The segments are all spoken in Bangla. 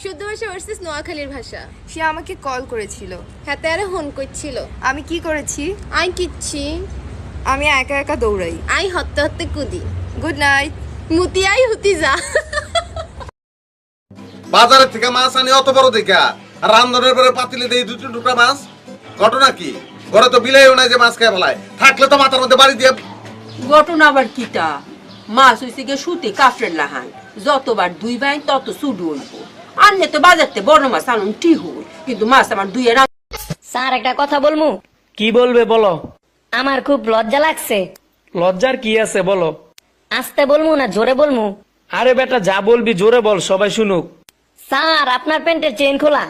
শুদ্ধ ভাষা ভার্সেস নোয়াখালীর ভাষা। সে আমাকে কল করেছিল। হ্যাঁ তারে ফোন করছিল। আমি কি করেছি? আই কিচ্ছি। আমি একা একা দৌড়াই। আই হত্যা হত্যা কুদি। Good night. মুতি আই হুতি যা। বাজারের থেকে মাছ আনি অত বড় দেখা, আর রান্ধনের পরে পাতিলে দেই দুটো টুকরা মাছ। ঘটনা কি? ঘরে তো বিলাইও নাই যে মাছ খেয়ে ফেলায়, থাকলে তো মাথার মধ্যে বাড়ি দিয়ে। ঘটনা আবার কিটা? মাছ হইছে গিয়ে সুতি কাফরের লাহান, যতবার দুই ভাই তত সুডু হইব। আনলে তো বাজারতে বড় মাছ আনুন ঠিক হই, কিন্তু মাছ আমার দুই এর। স্যার একটা কথা বলমু? কি বলবে বলো। আমার খুব লজ্জা লাগছে। লজ্জার কি আছে বলো। আস্তে বলমু না জোরে বলমু? আরে বেটা যা বলবি জোরে বল, সবাই শুনুক। স্যার আপনার প্যান্টের চেইন খোলা।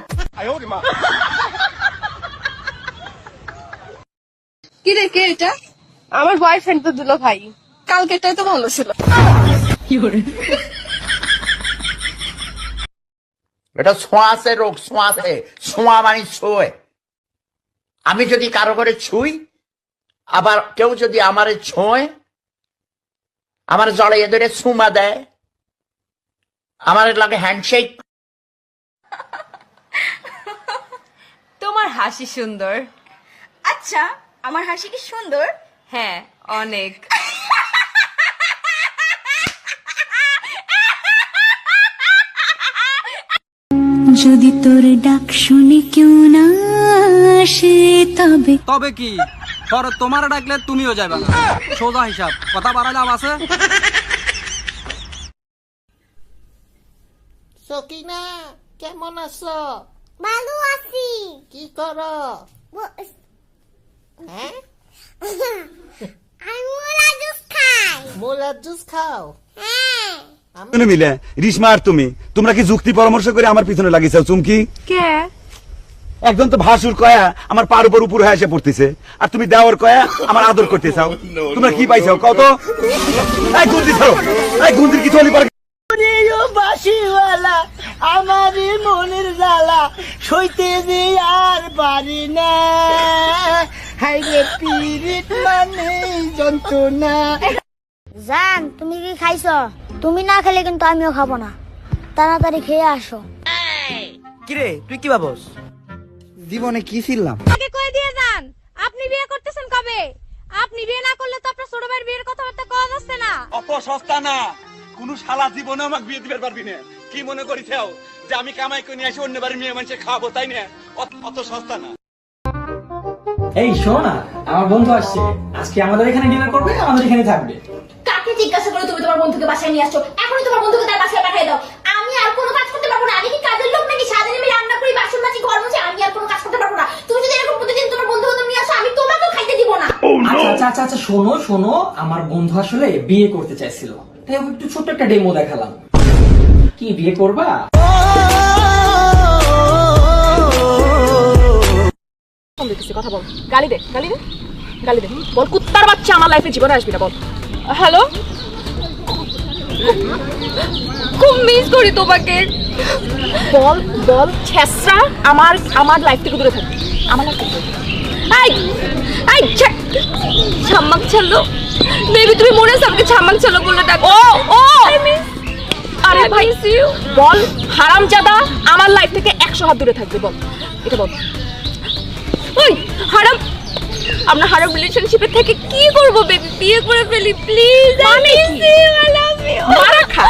কি রে, কে এটা? আমার বয়ফ্রেন্ড তো দুলো ভাই। কালকেটাই তো ভালো ছিল। এটা ছোঁয়াশে রোগ, ছোঁয়াশে। ছোঁয়া মানে ছোঁয়। আমি যদি কারো করে ছুই, আবার কেউ যদি আমারে ছোঁয়, আমার জড়িয়ে ধরে চুমা দেয়, আমার লাগে হ্যান্ডশেক। তোমার হাসি সুন্দর। আচ্ছা, আমার হাসি কি সুন্দর? হ্যাঁ, অনেক। যদি তোর ডাক শুনে কেউ না আসে তবে তবে কি পরে তোমার ডাকলে তুমিও যাবে না, সোজা হিসাব। কথা বাড়ালাম আছে। সকিনা কেমন আছো? ভালো আছি। কি করো? হ্যাঁ, আমি মোলা জুস খাই। মোলার জুস খাও? হ্যাঁ। মিলে রিশমা আর তুমি তোমরা কি যুক্তি পরামর্শ করে আমার পিছনে লাগিয়েছো? চুমকি কে? একজন তো ভাসুর কয়া আমার পার উপর উপর হয়ে এসে পড়তেছে, আর তুমি দেওয়ার কয়া আমার আদর করতে চাও। তোমরা কি পাইছো কত? এই গুন্দি ছাড়ো, এই গুন্দির কিছু হলি পারে। বাসিওয়ালা আমার মনের জ্বালা সইতে যে আর পারি না, হাইরে পিরিত মানে যন্ত্রণা। জান তুমি কি খাইছো? তুমি না খেলে কিন্তু আমিও খাবো না। তাড়াতাড়ি খেয়ে আসো। কিরে তুই কি ভাবস? জীবনে কি ছিলাম? আগে কই দিয়ে যান, আপনি বিয়ে করতেছেন কবে? আপনি বিয়ে না করলে তো আপনার ছোট ভাইয়ের বিয়ের কথাবার্তা কওয়া যাচ্ছে না। অত সস্তা না, কোন শালা জীবনে আমাকে বিয়ে দিতে পারবি না। কি মনে করিছেও যে আমি কামাই করে নিয়ে আসি অন্য বাড়ির মেয়ে মানুষে খাবো, তাই না? অত সস্তা না। এই শোনো না, আমার বন্ধু আসছে, আজকে আমাদের এখানে ডিনার করবে, আমাদের এখানে থাকবে। কাকে জিজ্ঞাসা করে তুমি তোমার বন্ধুকে বাসায় নিয়ে আসছো? এখনই তোমার বন্ধুকে তার বাসায় পাঠিয়ে দাও। আমি আর কোনো কাজ করতে পারবো না। আমি কি কাজের লোক নাকি? সারাদিন আমি রান্না করি, বাসন মাজি, ঘর মুছি। আমি আর কোনো কাজ করতে পারবো না। তুমি যদি এরকম প্রতিদিন তোমার বন্ধু নিয়ে আসো, আমি তোমাকেও খাইতে দিব না। আচ্ছা শোনো শোনো, আমার বন্ধু আসলে বিয়ে করতে চাইছিল, তাই ওকে একটু ছোট্ট একটা ডেমো দেখালাম। কি বিয়ে করবা? কথা বল। গালি দে, গালি দে, গালি দে। বল কুত্তার বাচ্চা আমার লাইফে জীবনে আসবি না। বল হ্যালো, খুব মিস করি তোমাকে। বল বল ছেসরা, আমার লাইফ থেকে দূরে থাকবি। আমার লাইফ থেকে আই আই ছাম্মাক ছালো। বেবি তুমি মনে আছে আমাকে ছাম্মাক ছালো বলে ডাক? ও ও আরে ভাই বল হারামজাদা, আমার লাইফ থেকে 100 হাত দূরে থাকবে। বল এটা বল। ওই হারাম, আমরা হারাম রিলেশনশিপে থেকে কি করব বেবি? বিয়ে করে ফেলি প্লিজ। আমি আই লাভ ইউ। মারা খা।